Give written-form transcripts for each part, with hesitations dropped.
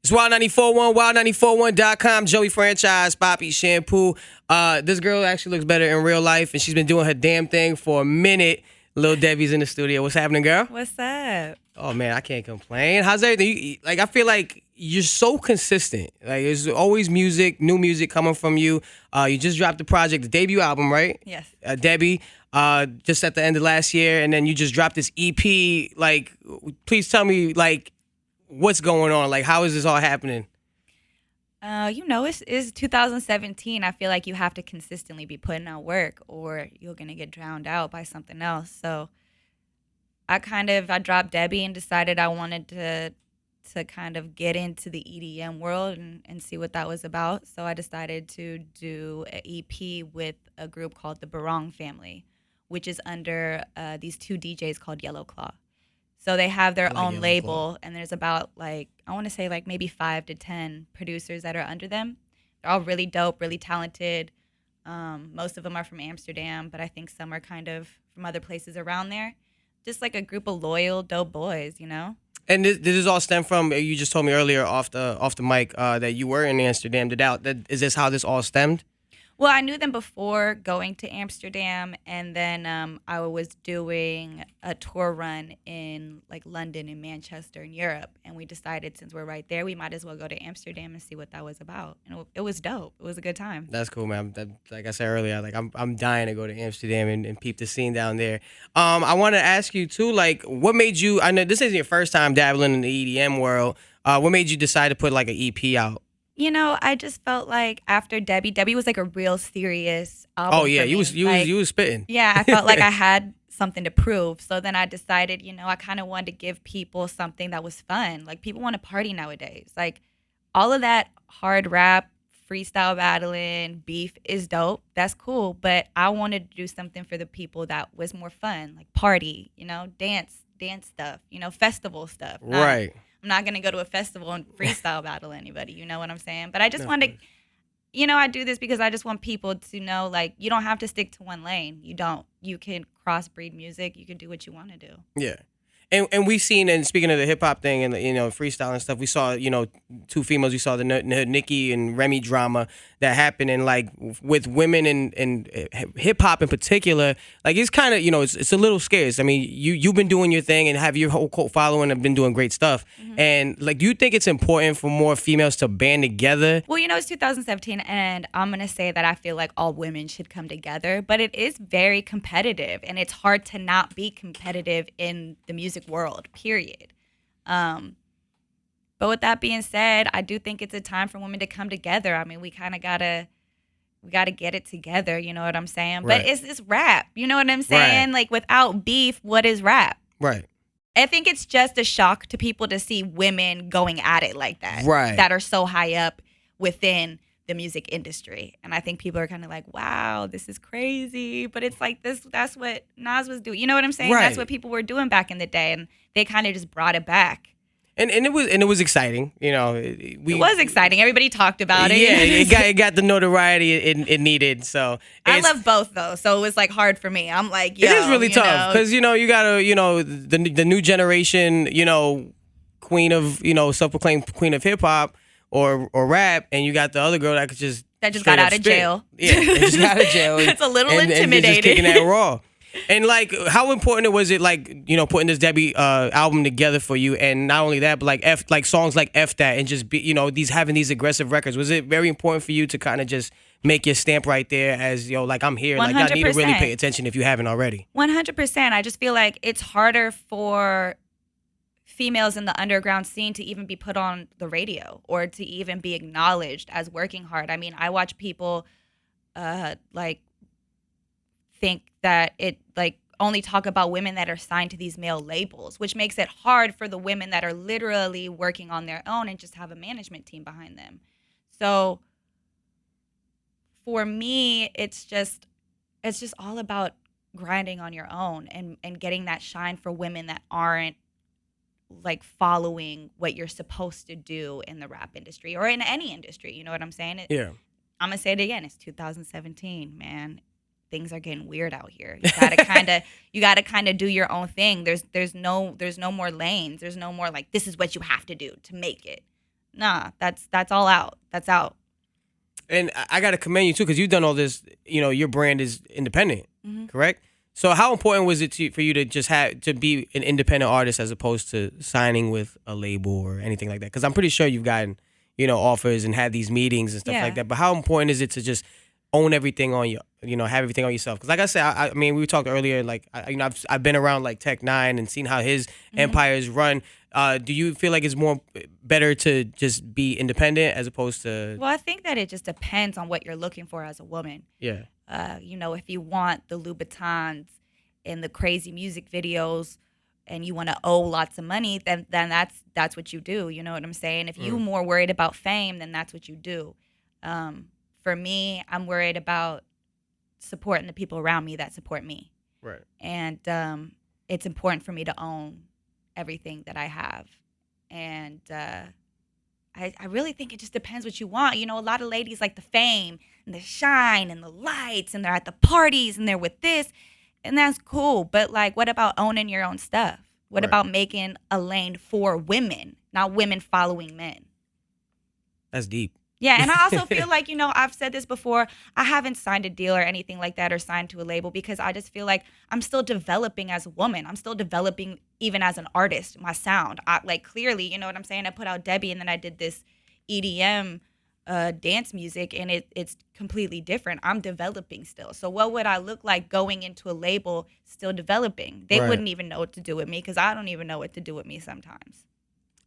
It's Wild941, wild941.com, Joey Franchize, Poppy Shampoo. This girl actually looks better in real life, and she's been doing her damn thing for a minute. Lil Debbie's in the studio. What's happening, girl? What's up? Oh, man, I can't complain. How's everything? I feel like you're so consistent. Like, there's always music, new music coming from you. You just dropped the project, the debut album, right? Yes. Debbie, just at the end of last year, and then you just dropped this EP. Like, please tell me, like, what's going on? Like, how is this all happening? It's 2017. I feel like you have to consistently be putting out work or you're going to get drowned out by something else. So I dropped Debbie and decided I wanted to kind of get into the EDM world and see what that was about. So I decided to do an EP with a group called the Barong Family, which is under these two DJs called Yellow Claw. So they have their own label, and there's about, I want to say, maybe 5 to 10 producers that are under them. They're all really dope, really talented. Most of them are from Amsterdam, but I think some are kind of from other places around there. Just like a group of loyal, dope boys, you know? And this is all stem from, you just told me earlier off the mic that you were in Amsterdam. Is this how this all stemmed? Well, I knew them before going to Amsterdam, and then I was doing a tour run in London and Manchester in Europe, and we decided since we're right there, we might as well go to Amsterdam and see what that was about. And it was dope. It was a good time. That's cool, man. Like I said earlier, I'm dying to go to Amsterdam and peep the scene down there. I want to ask you too, what made you? I know this isn't your first time dabbling in the EDM world. What made you decide to put an EP out? I just felt like after Debbie was a real serious album. Oh yeah, for me. you was spitting. Yeah, I felt like I had something to prove. So then I decided, I kind of wanted to give people something that was fun. People want to party nowadays. All of that hard rap, freestyle battling, beef is dope. That's cool. But I wanted to do something for the people that was more fun, party, dance stuff, festival stuff. Right. I'm not going to go to a festival and freestyle battle anybody. You know what I'm saying? But I just want to, I do this because I just want people to know, you don't have to stick to one lane. You don't. You can crossbreed music. You can do what you want to do. Yeah. And we've seen, and speaking of the hip hop thing and freestyle and stuff, we saw two females. We saw the Nicki and Remy drama that happened, and with women and hip hop in particular, it's kind of it's a little scarce. I mean, you've been doing your thing and have your whole cult following and been doing great stuff. Mm-hmm. And do you think it's important for more females to band together? Well, it's 2017, and I'm gonna say that I feel like all women should come together, but it is very competitive, and it's hard to not be competitive in the music world, period. But with that being said, I do think it's a time for women to come together. I mean, we gotta get it together, you know what I'm saying? Right. But it's rap, you know what I'm saying? Right. Without beef, what is rap? Right. I think it's just a shock to people to see women going at it like that. Right. That are so high up within the music industry. And I think people are kind of like, wow, this is crazy. But it's that's what Nas was doing. You know what I'm saying? Right. That's what people were doing back in the day. And they kind of just brought it back. And it was exciting. It was exciting. Everybody talked about it. Yeah, it got the notoriety it needed. So I love both though. So it was hard for me. I'm like, yo, it is really tough because you gotta the new generation queen of self-proclaimed queen of hip hop or rap, and you got the other girl that just got out of jail. Yeah, just got out of jail. It's a little intimidating. And just kicking that raw. And how important was it putting this Debbie album together for you, and not only that, but songs like F That and just be having these aggressive records, was it very important for you to kind of just make your stamp right there as I'm here, 100%. y'all need to really pay attention if you haven't already? 100%. I just feel like it's harder for females in the underground scene to even be put on the radio or to even be acknowledged as working hard. I mean, I watch people think that it only talk about women that are signed to these male labels, which makes it hard for the women that are literally working on their own and just have a management team behind them. So for me, it's just all about grinding on your own and getting that shine for women that aren't following what you're supposed to do in the rap industry or in any industry. You know what I'm saying? Yeah. I'm gonna say it again. It's 2017, man. Things are getting weird out here. You gotta kind of do your own thing. There's no more lanes. There's no more this is what you have to do to make it. Nah, that's all out. That's out. And I got to commend you too, because you've done all this. You know, your brand is independent, correct? So how important was it for you to just have to be an independent artist as opposed to signing with a label or anything like that? Because I'm pretty sure you've gotten, you know, offers and had these meetings and stuff like that. But how important is it to just own everything on have everything on yourself? Because like I said, I mean, we talked earlier, like I've been around like Tech Nine and seen how his empire is run. Do you feel like it's better to just be independent as opposed to? Well, I think that it just depends on what you're looking for as a woman. Yeah. You know, if you want the Louboutins and the crazy music videos and you want to owe lots of money, then that's what you do. You know what I'm saying? If you're more worried about fame, then that's what you do. For me, I'm worried about supporting the people around me that support me. Right. And it's important for me to own everything that I have. And I really think it just depends what you want. You know, a lot of ladies like the fame and the shine and the lights, and they're at the parties and they're with this, and that's cool. But like, what about owning your own stuff? What about making a lane for women, not women following men? That's deep. Yeah, and I also feel like, you know, I've said this before, I haven't signed a deal or anything like that or signed to a label because I just feel like I'm still developing as a woman. I'm still developing even as an artist, my sound. Like, clearly, you know what I'm saying? I put out Debbie, and then I did this EDM dance music, and it's completely different. I'm developing still. So what would I look like going into a label still developing? They wouldn't even know what to do with me because I don't even know what to do with me sometimes.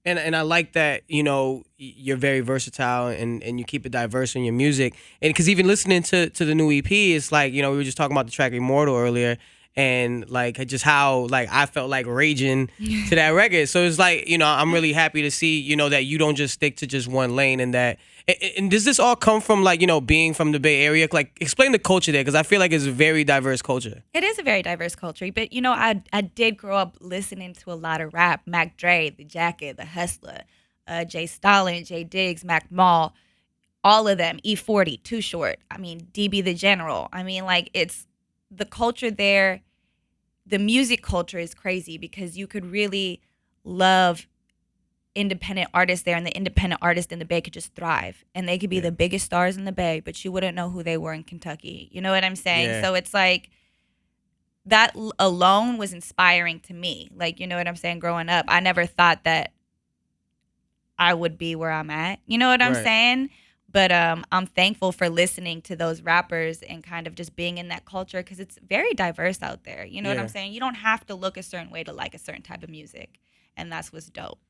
And I like that, you know, you're very versatile and you keep it diverse in your music. And because even listening to the new EP, it's like, you know, we were just talking about the track Immortal earlier, and like just how like I felt like raging to that record. So it's like, you know, I'm really happy to see, you know, that you don't just stick to just one lane, and that. And does this all come from like, you know, being from the Bay Area? Like, explain the culture there, because I feel like it's a very diverse culture. It is a very diverse culture, but you know, I did grow up listening to a lot of rap: Mac Dre, The Jacket, The Hustler, Jay Stalin, Jay Diggs, Mac Mall, all of them, E40, Too Short. I mean, DB the General. I mean, like, it's the culture there. The music culture is crazy because you could really love independent artists there, and the independent artists in the Bay could just thrive, and they could be the biggest stars in the Bay, but you wouldn't know who they were in Kentucky. You know what I'm saying? Yeah. So it's like that alone was inspiring to me. Like, you know what I'm saying? Growing up, I never thought that I would be where I'm at. You know what I'm saying? But I'm thankful for listening to those rappers and kind of just being in that culture, because it's very diverse out there. You know what I'm saying? You don't have to look a certain way to like a certain type of music, and that's what's dope.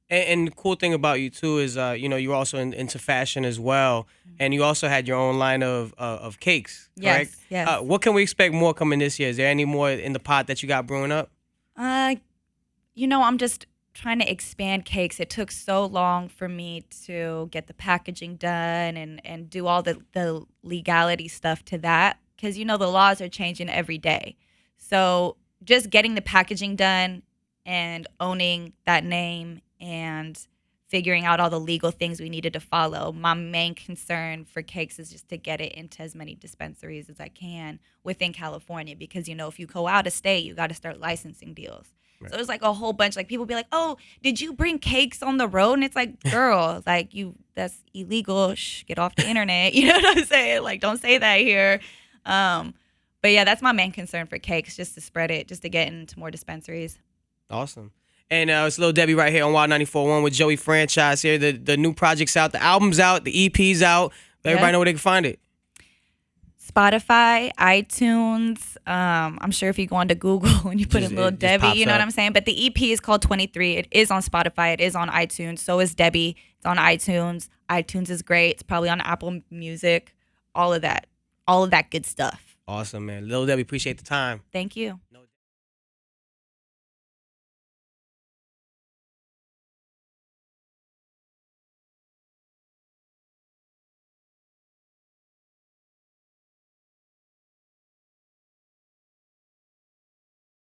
And the cool thing about you too is, you know, you're also into fashion as well, and you also had your own line of cakes, correct? Yes, yes. What can we expect more coming this year? Is there any more in the pot that you got brewing up? You know, I'm just trying to expand cakes. It took so long for me to get the packaging done and do all the legality stuff to that, because, you know, the laws are changing every day. So just getting the packaging done and owning that name and figuring out all the legal things we needed to follow. My main concern for cakes is just to get it into as many dispensaries as I can within California, because, you know, if you go out of state, you got to start licensing deals. Right. So it's like a whole bunch, like, people be like, oh, did you bring cakes on the road? And it's like, girl, like, that's illegal. Shh, get off the internet. You know what I'm saying? Like, don't say that here. But yeah, that's my main concern for cakes, just to spread it, just to get into more dispensaries. Awesome. And it's Lil Debbie right here on Wild 94.1 with Joey Franchize here. The new project's out, the album's out, the EP's out. Let everybody know where they can find it. Spotify, iTunes. I'm sure if you go onto Google and you put in Lil Debbie, you know what I'm saying? But the EP is called 23. It is on Spotify. It is on iTunes. So is Debbie. It's on iTunes. iTunes is great. It's probably on Apple Music. All of that. All of that good stuff. Awesome, man. Lil Debbie, appreciate the time. Thank you.